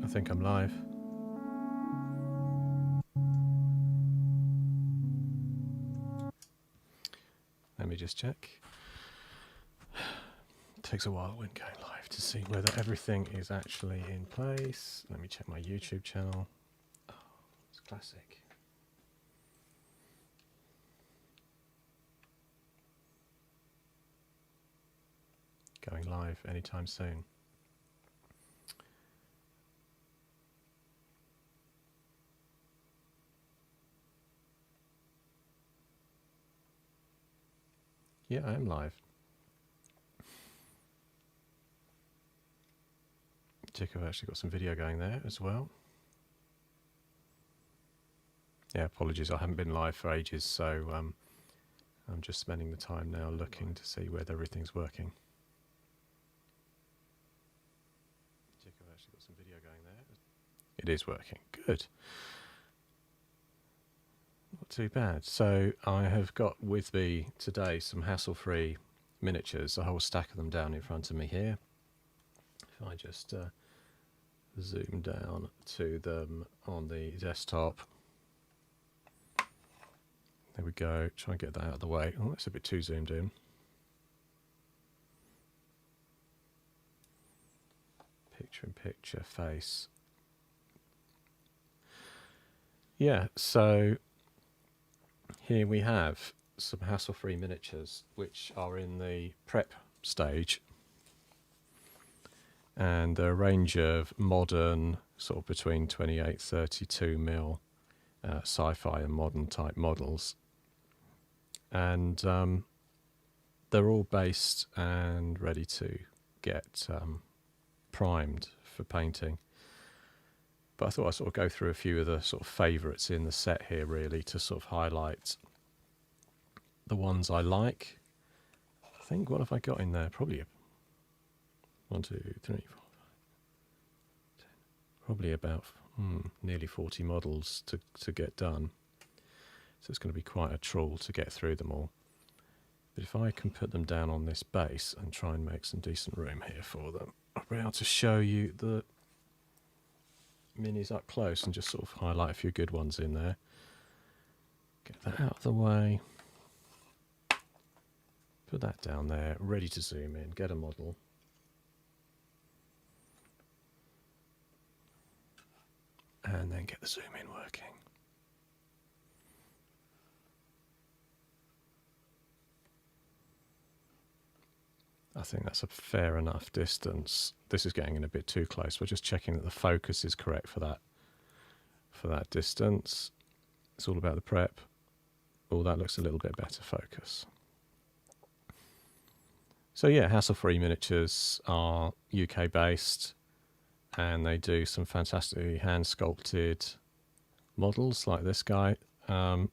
think I'm live. Let me just check. It takes a while when going live to see whether everything is actually in place. Let me check my YouTube channel. Oh, it's classic. Going live anytime soon. Yeah, I am live. Check, I've actually got some video going there as well. Yeah, apologies, I haven't been live for ages, so I'm just spending the time now looking to see whether everything's working. Check, I've actually got some video going there. It is working, good. Not too bad. So I have got with me today some Hasslefree Miniatures, a whole stack of them down in front of me here. If I just zoom down to them on the desktop. There we go, try and get that out of the way. Oh, that's a bit too zoomed in. Picture-in-picture face. Yeah, so here we have some Hasslefree Miniatures which are in the prep stage, and they're a range of modern, sort of between 28-32mm sci-fi and modern type models, and they're all based and ready to get primed for painting. But I thought I'd sort of go through a few of the sort of favourites in the set here, really, to sort of highlight the ones I like. I think, what have I got in there? Probably 1, 2, 3, 4, 5, 10. Probably about nearly 40 models to get done. So it's going to be quite a trawl to get through them all. But if I can put them down on this base and try and make some decent room here for them, I'll be able to show you the minis up close and just sort of highlight a few good ones in there. Get that out of the way. Put that down there, ready to zoom in, get a model. And then get the zoom in working. I think that's a fair enough distance. This is getting in a bit too close. We're just checking that the focus is correct for that distance. It's all about the prep. Oh, that looks a little bit better focus. So yeah, Hasslefree Miniatures are UK based, and they do some fantastically hand sculpted models like this guy. You're going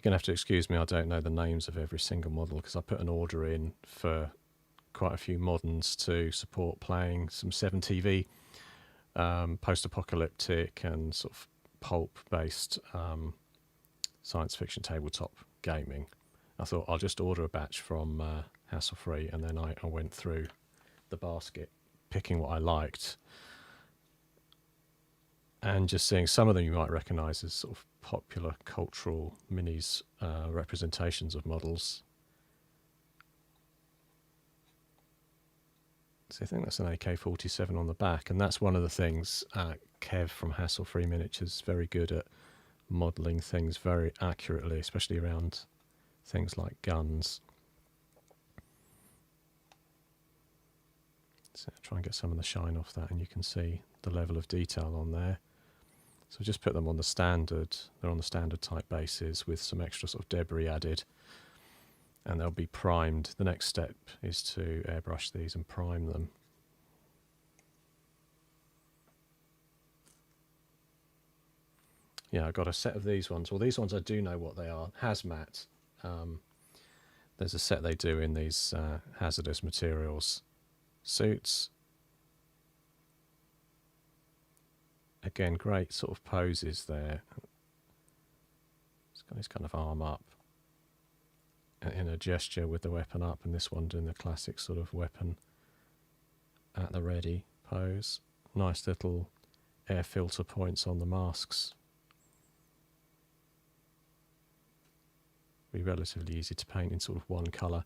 to have to excuse me, I don't know the names of every single model because I put an order in for quite a few moderns to support playing some 7TV, post-apocalyptic and sort of pulp-based science fiction tabletop gaming. I thought I'll just order a batch from Hasslefree, and then I went through the basket picking what I liked and just seeing some of them you might recognise as sort of popular cultural minis, representations of models. So I think that's an AK-47 on the back, and that's one of the things Kev from Hasslefree Miniatures is very good at, modelling things very accurately, especially around things like guns. So try and get some of the shine off that, and you can see the level of detail on there. So just put them on the standard, they're on the standard type bases with some extra sort of debris added, and they'll be primed. The next step is to airbrush these and prime them. Yeah, I got a set of these ones. Well, these ones I do know what they are. Hazmat. There's a set they do in these hazardous materials suits. Again, great sort of poses there. It's got his kind of arm up in a gesture with the weapon up, and this one doing the classic sort of weapon at the ready pose. Nice little air filter points on the masks. Be relatively easy to paint in sort of one colour.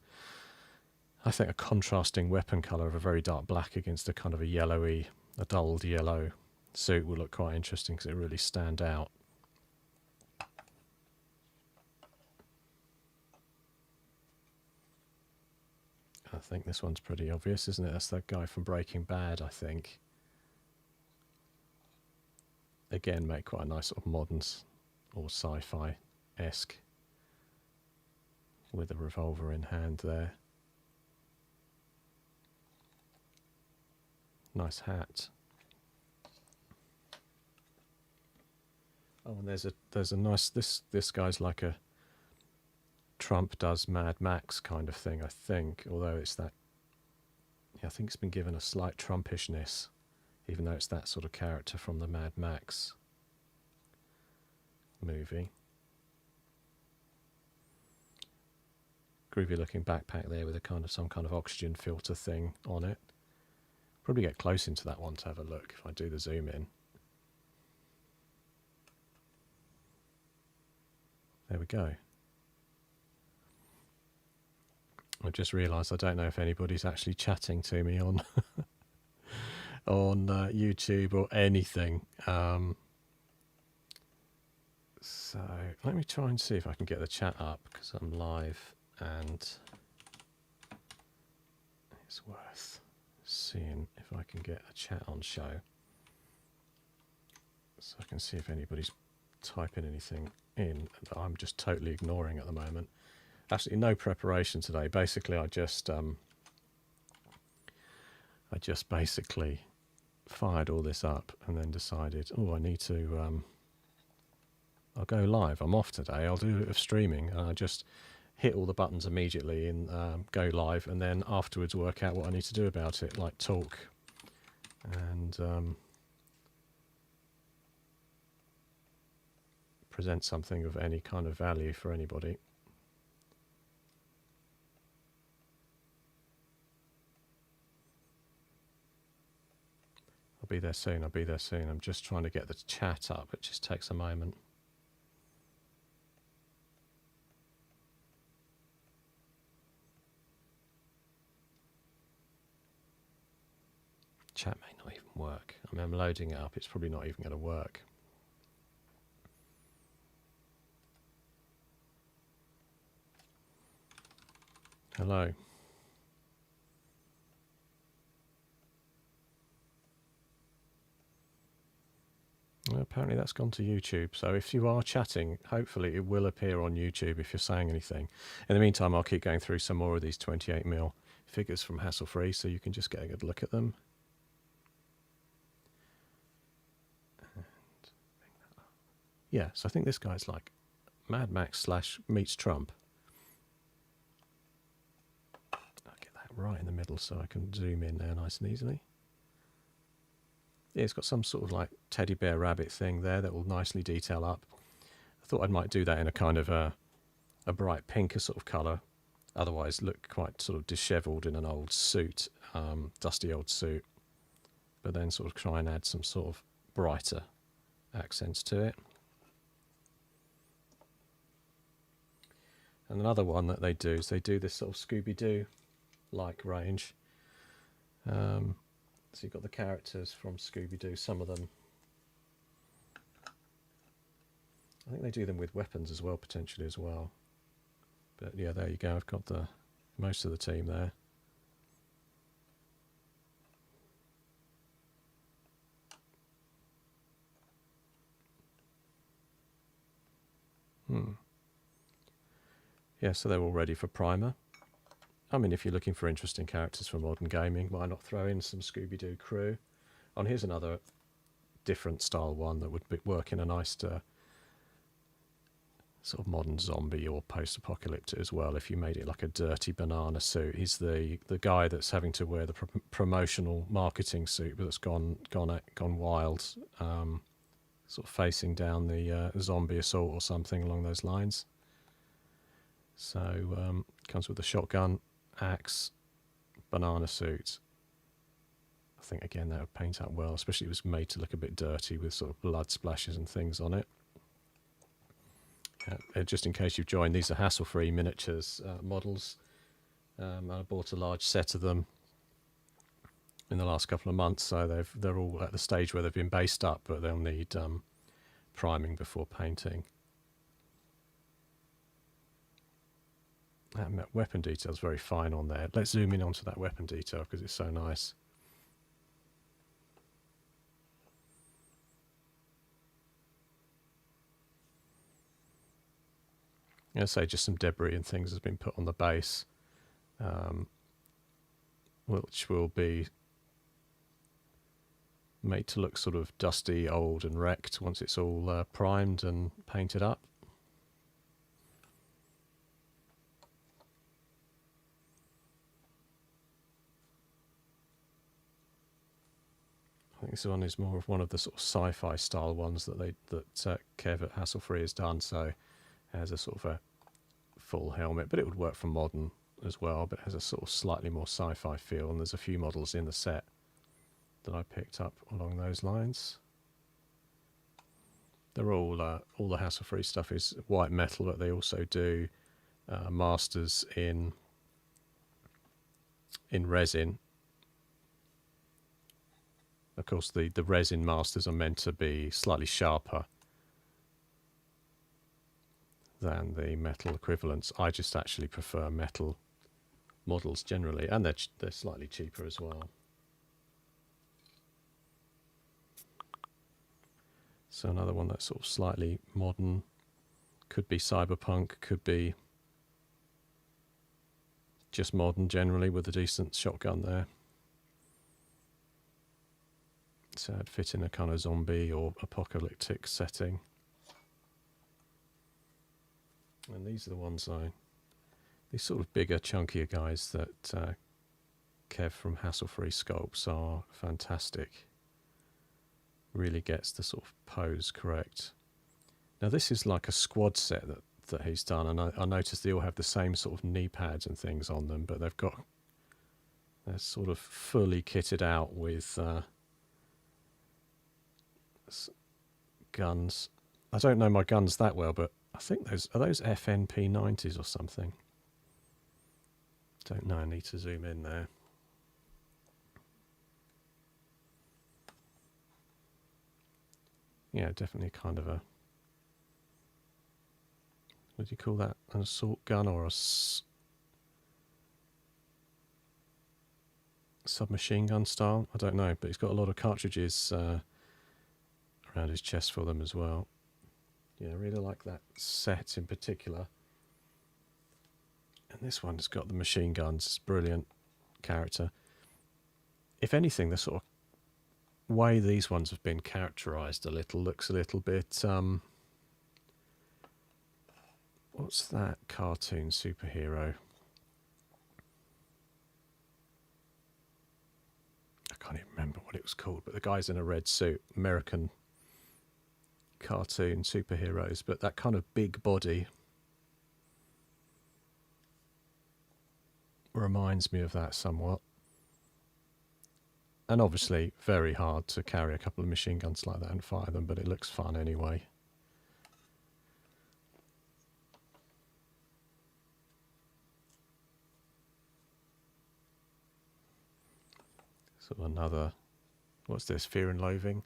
I think a contrasting weapon colour of a very dark black against a kind of a yellowy, a dulled yellow suit will look quite interesting because it really stand out. I think this one's pretty obvious, isn't it? That's that guy from Breaking Bad, I think. Again, make quite a nice sort of modern or sci-fi-esque with a revolver in hand there. Nice hat. Oh, and there's a nice this guy's like a Trump does Mad Max kind of thing, I think, although it's that, yeah, I think it's been given a slight Trumpishness, even though it's that sort of character from the Mad Max movie. Groovy looking backpack there with a kind of some kind of oxygen filter thing on it. Probably get close into that one to have a look if I do the zoom in. There we go. I've just realised I don't know if anybody's actually chatting to me on on YouTube or anything. So let me try and see if I can get the chat up because I'm live and it's worth seeing if I can get a chat on show. So I can see if anybody's typing anything in that I'm just totally ignoring at the moment. Absolutely no preparation today. Basically, I just basically fired all this up and then decided, oh, I need to. I'll go live. I'm off today. I'll do a bit of streaming, and I just hit all the buttons immediately in go live, and then afterwards work out what I need to do about it, like talk and present something of any kind of value for anybody. I'll be there soon, I'll be there soon. I'm just trying to get the chat up. It just takes a moment. Chat may not even work. I mean, I'm loading it up. It's probably not even going to work. Hello. Well, apparently that's gone to YouTube. So if you are chatting, hopefully it will appear on YouTube if you're saying anything. In the meantime, I'll keep going through some more of these 28mm figures from Hasslefree so you can just get a good look at them. Yeah, so I think this guy's like Mad Max / meets Trump. I'll get that right in the middle so I can zoom in there nice and easily. Yeah, it's got some sort of like teddy bear rabbit thing there that will nicely detail up. I thought I might do that in a kind of a bright pinker sort of colour. Otherwise look quite sort of dishevelled in an old suit, dusty old suit. But then sort of try and add some sort of brighter accents to it. And another one that they do is they do this sort of Scooby-Doo-like range. So you've got the characters from Scooby-Doo, some of them. I think they do them with weapons as well, potentially as well. But yeah, there you go. I've got most of the team there. Yeah, so they're all ready for primer. I mean, if you're looking for interesting characters for modern gaming, why not throw in some Scooby-Doo crew? And here's another different style one that would work in a nice sort of modern zombie or post-apocalyptic as well. If you made it like a dirty banana suit, he's the guy that's having to wear the promotional marketing suit, but that's gone wild, sort of facing down the zombie assault or something along those lines. So comes with a shotgun, axe, banana suit, I think again that would paint up well, especially it was made to look a bit dirty with sort of blood splashes and things on it. Just in case you've joined, these are Hasslefree Miniatures models. I bought a large set of them in the last couple of months, so they're all at the stage where they've been based up, but they'll need priming before painting. That weapon detail is very fine on there. Let's zoom in onto that weapon detail because it's so nice. I'd say just some debris and things has been put on the base, which will be made to look sort of dusty, old and wrecked once it's all primed and painted up. I think this one is more of one of the sort of sci-fi style ones that Kev at Hasslefree has done. So it has a sort of a full helmet, but it would work for modern as well. But it has a sort of slightly more sci-fi feel, and there's a few models in the set that I picked up along those lines. They're all the Hasslefree stuff is white metal, but they also do masters in resin. Of course, the resin masters are meant to be slightly sharper than the metal equivalents. I just actually prefer metal models generally, and they're slightly cheaper as well. So another one that's sort of slightly modern, could be cyberpunk, could be just modern generally with a decent shotgun there. So it'd fit in a kind of zombie or apocalyptic setting. And these are the ones these sort of bigger, chunkier guys that Kev from Hasslefree Sculpts are fantastic. Really gets the sort of pose correct. Now this is like a squad set that he's done, and I noticed they all have the same sort of knee pads and things on them, but they're sort of fully kitted out with guns. I don't know my guns that well, but I think those FNP 90s or something. Don't know, I need to zoom in there. Yeah, definitely kind of a, what do you call that? An assault gun or a submachine gun style? I don't know, but he's got a lot of cartridges around his chest for them as well. Yeah, I really like that set in particular. And this one has got the machine guns. It's brilliant character. If anything, the sort of way these ones have been characterized a little looks a little bit what's that cartoon superhero? I can't even remember what it was called, but the guy's in a red suit, American cartoon superheroes, but that kind of big body reminds me of that somewhat. And obviously very hard to carry a couple of machine guns like that and fire them, but it looks fun anyway. Sort of another, what's this, Fear and Loathing?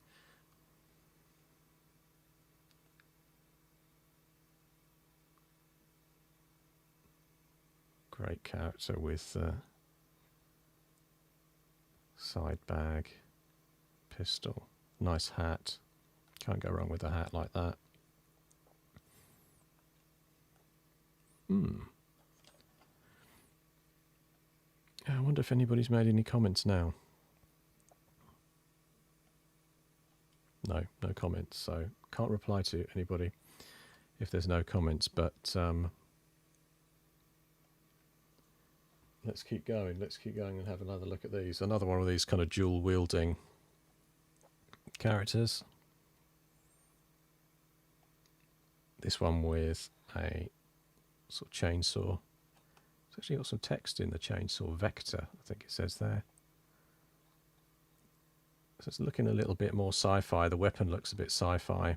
Great character with side bag, pistol, nice hat. Can't go wrong with a hat like that. I wonder if anybody's made any comments now. No comments, so can't reply to anybody if there's no comments, but let's keep going and have another look at these. Another one of these kind of dual wielding characters. This one with a sort of chainsaw. It's actually got some text in the chainsaw, Vector, I think it says there. So it's looking a little bit more sci-fi. The weapon looks a bit sci-fi.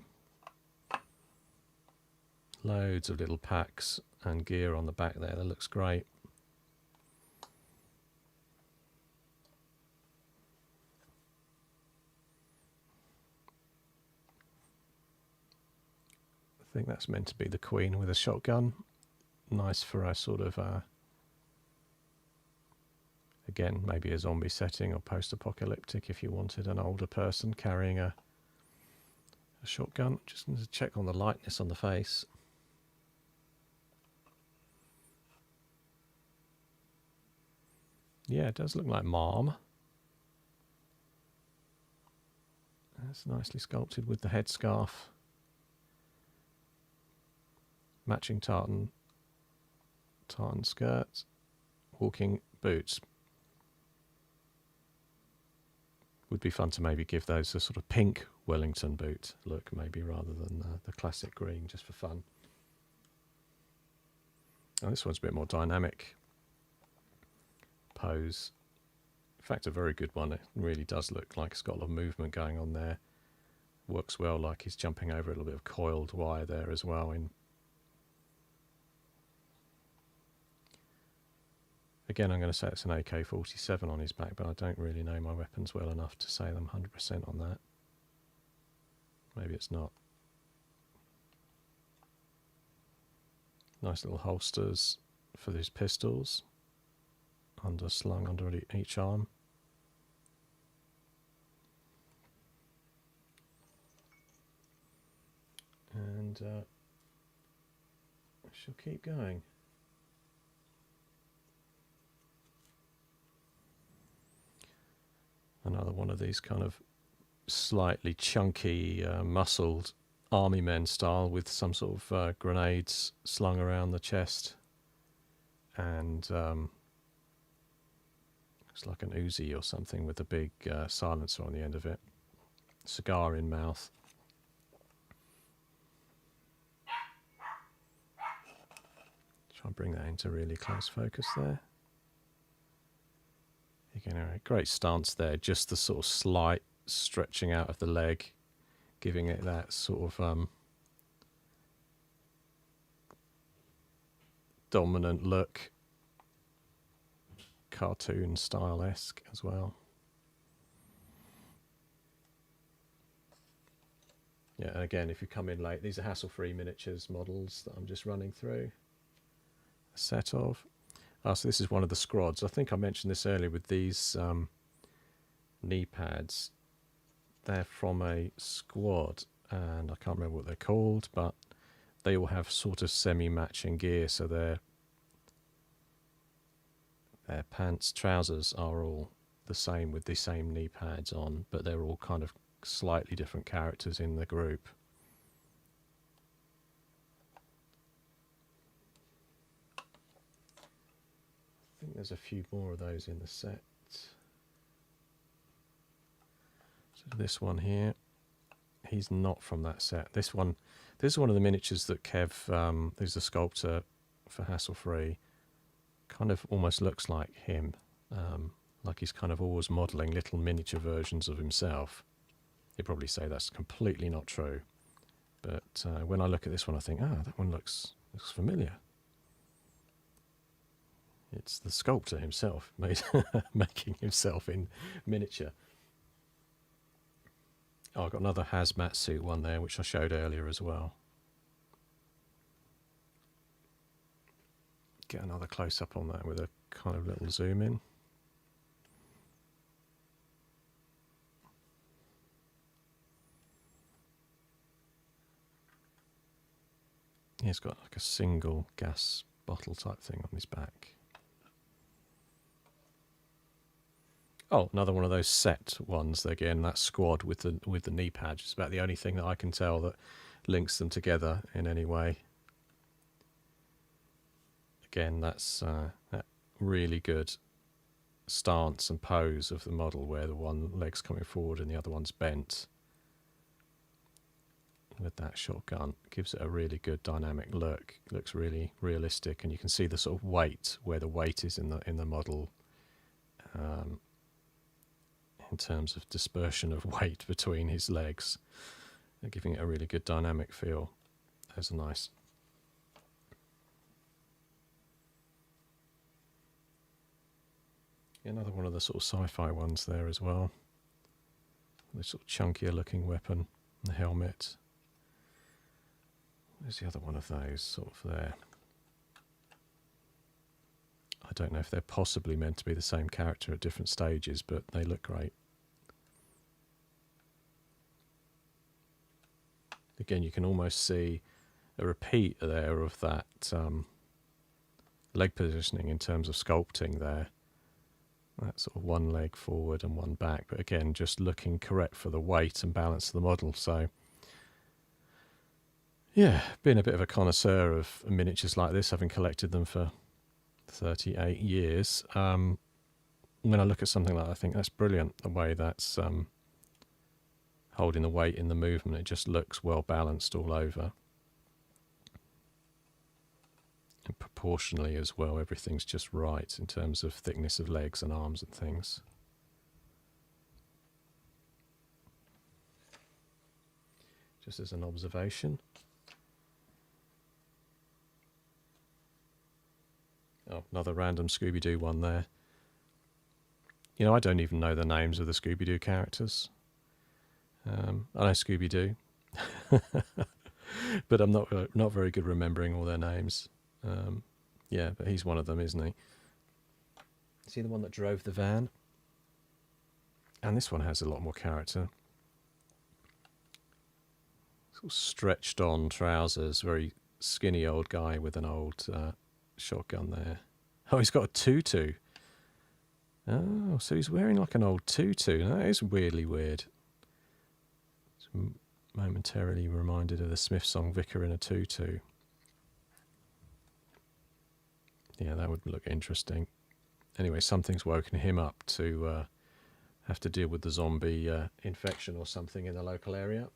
Loads of little packs and gear on the back there. That looks great. I think that's meant to be the Queen with a shotgun. Nice for a sort of, again, maybe a zombie setting or post-apocalyptic if you wanted an older person carrying a shotgun. Just going to check on the lightness on the face. Yeah, it does look like Mom. That's nicely sculpted with the headscarf. Matching tartan skirt, walking boots. Would be fun to maybe give those a sort of pink Wellington boot look, maybe, rather than the classic green, just for fun. Oh, this one's a bit more dynamic pose. In fact, a very good one. It really does look like it's got a lot of movement going on there. Works well, like he's jumping over a little bit of coiled wire there as well. Again, I'm going to say it's an AK-47 on his back, but I don't really know my weapons well enough to say them 100% on that. Maybe it's not. Nice little holsters for these pistols, slung under each arm. And I shall keep going. Another one of these kind of slightly chunky, muscled army men style with some sort of grenades slung around the chest. And looks like an Uzi or something with a big silencer on the end of it. Cigar in mouth. Try and bring that into really close focus there. Again, a great stance there, just the sort of slight stretching out of the leg, giving it that sort of dominant look, cartoon style-esque as well. Yeah, and again, if you come in late, these are Hasslefree Miniatures models that I'm just running through a set of. So this is one of the squads. I think I mentioned this earlier with these knee pads. They're from a squad, and I can't remember what they're called, but they all have sort of semi-matching gear, so their pants, trousers are all the same with the same knee pads on, but they're all kind of slightly different characters in the group. I think there's a few more of those in the set. So this one here, he's not from that set. This is one of the miniatures that Kev, who's the sculptor for Hasslefree, kind of almost looks like him. Like he's kind of always modelling little miniature versions of himself. You'd probably say that's completely not true. But when I look at this one, I think, that one looks familiar. It's the sculptor himself making himself in miniature. Oh, I've got another hazmat suit one there, which I showed earlier as well. Get another close-up on that with a kind of little zoom in. He's got like a single gas bottle type thing on his back. Oh, another one of those set ones. Again, that squad with the knee pads. It's about the only thing that I can tell that links them together in any way. Again, that's that really good stance and pose of the model, where the one leg's coming forward and the other one's bent. With that shotgun, gives it a really good dynamic look. It looks really realistic, and you can see the sort of weight, where the weight is in the model. in terms of dispersion of weight between his legs. They're giving it a really good dynamic feel. Those are nice. Another one of the sort of sci-fi ones there as well. The sort of chunkier looking weapon, the helmet. There's the other one of those sort of there. I don't know if they're possibly meant to be the same character at different stages, but they look great. Again, you can almost see a repeat there of that leg positioning in terms of sculpting there. That sort of one leg forward and one back, but again, just looking correct for the weight and balance of the model. So, yeah, being a bit of a connoisseur of miniatures like this, having collected them for 38 years, when I look at something like that, I think that's brilliant, the way that's holding the weight in the movement. It just looks well balanced all over. And proportionally as well, everything's just right in terms of thickness of legs and arms and things. Just as an observation. Oh, another random Scooby-Doo one there. You know, I don't even know the names of the Scooby-Doo characters. I know Scooby-Doo, but I'm not very good remembering all their names. Yeah, but he's one of them, isn't he? Is he the one that drove the van? And this one has a lot more character. Sort of stretched on trousers, very skinny old guy with an old shotgun there. Oh, he's got a tutu. Oh, so he's wearing like an old tutu. That is weirdly weird. Momentarily reminded of the Smith song Vicar in a Tutu. Yeah, that would look interesting. Anyway, something's woken him up to have to deal with the zombie infection or something in the local area.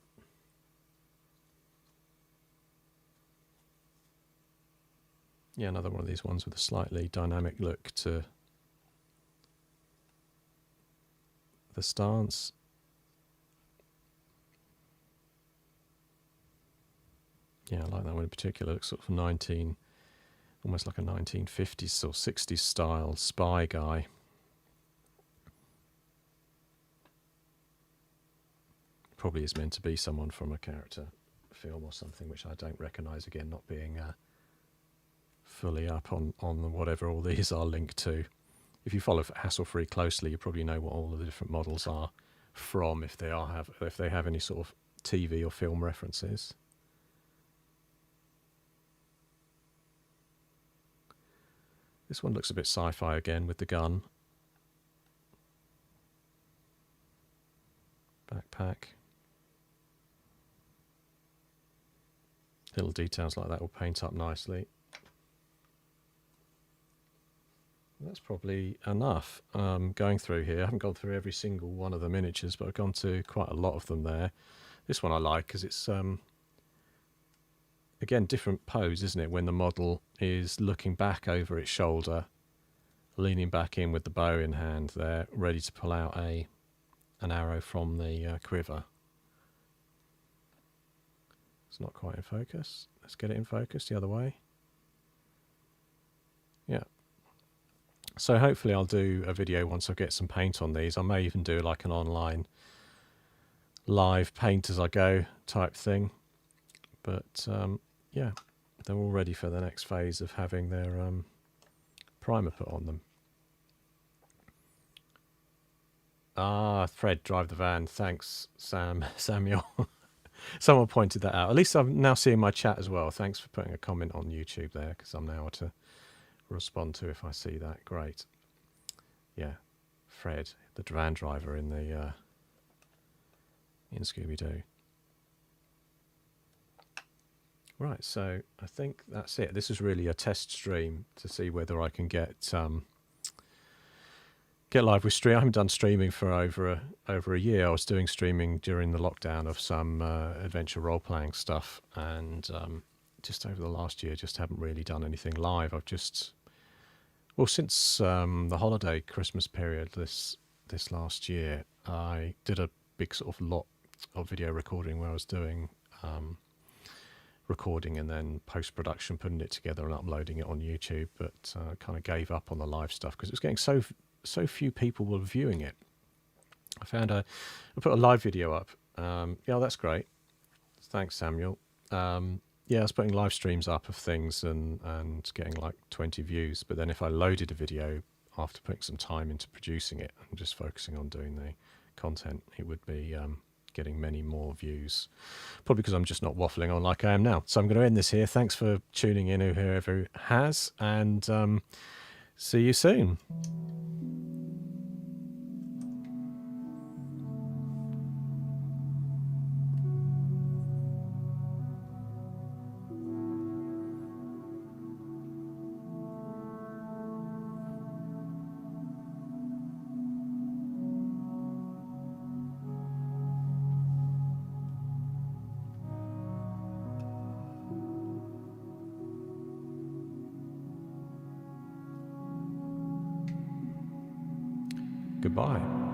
Yeah, another one of these ones with a slightly dynamic look to the stance. Yeah, I like that one in particular. It looks sort of almost like a 1950s or 60s style spy guy. Probably is meant to be someone from a character film or something, which I don't recognise, again, not being fully up on whatever all these are linked to. If you follow Hasslefree closely, you probably know what all of the different models are from, if they have any sort of TV or film references. This one looks a bit sci-fi again with the gun. Backpack. Little details like that will paint up nicely. That's probably enough. Going through here, I haven't gone through every single one of the miniatures, but I've gone to quite a lot of them there. This one I like because it's again, different pose, isn't it? When the model is looking back over its shoulder, leaning back in with the bow in hand there, ready to pull out an arrow from the quiver. It's not quite in focus. Let's get it in focus the other way. Yeah. So hopefully I'll do a video once I get some paint on these. I may even do like an online live paint as I go type thing. But yeah, they're all ready for the next phase of having their primer put on them. Ah, Fred, drive the van. Thanks, Samuel. Someone pointed that out. At least I'm now seeing my chat as well. Thanks for putting a comment on YouTube there, because I'm now able to respond to if I see that. Great. Yeah, Fred, the van driver in the in Scooby-Doo. Right, so I think that's it. This is really a test stream to see whether I can get live with stream. I haven't done streaming for over a year. I was doing streaming during the lockdown of some adventure role-playing stuff, and just over the last year, just haven't really done anything live. I've just, well, since the holiday Christmas period this this last year, I did a big sort of lot of video recording where I was doing recording and then post-production, putting it together and uploading it on YouTube, but kind of gave up on the live stuff because it was getting so few people were viewing it. I put a live video up. Yeah, that's great. Thanks, Samuel. Yeah, I was putting live streams up of things and getting like 20 views. But then if I loaded a video after putting some time into producing it and just focusing on doing the content, it would be getting many more views. Probably because I'm just not waffling on like I am now. So I'm going to end this here. Thanks for tuning in, whoever has, and see you soon. Goodbye.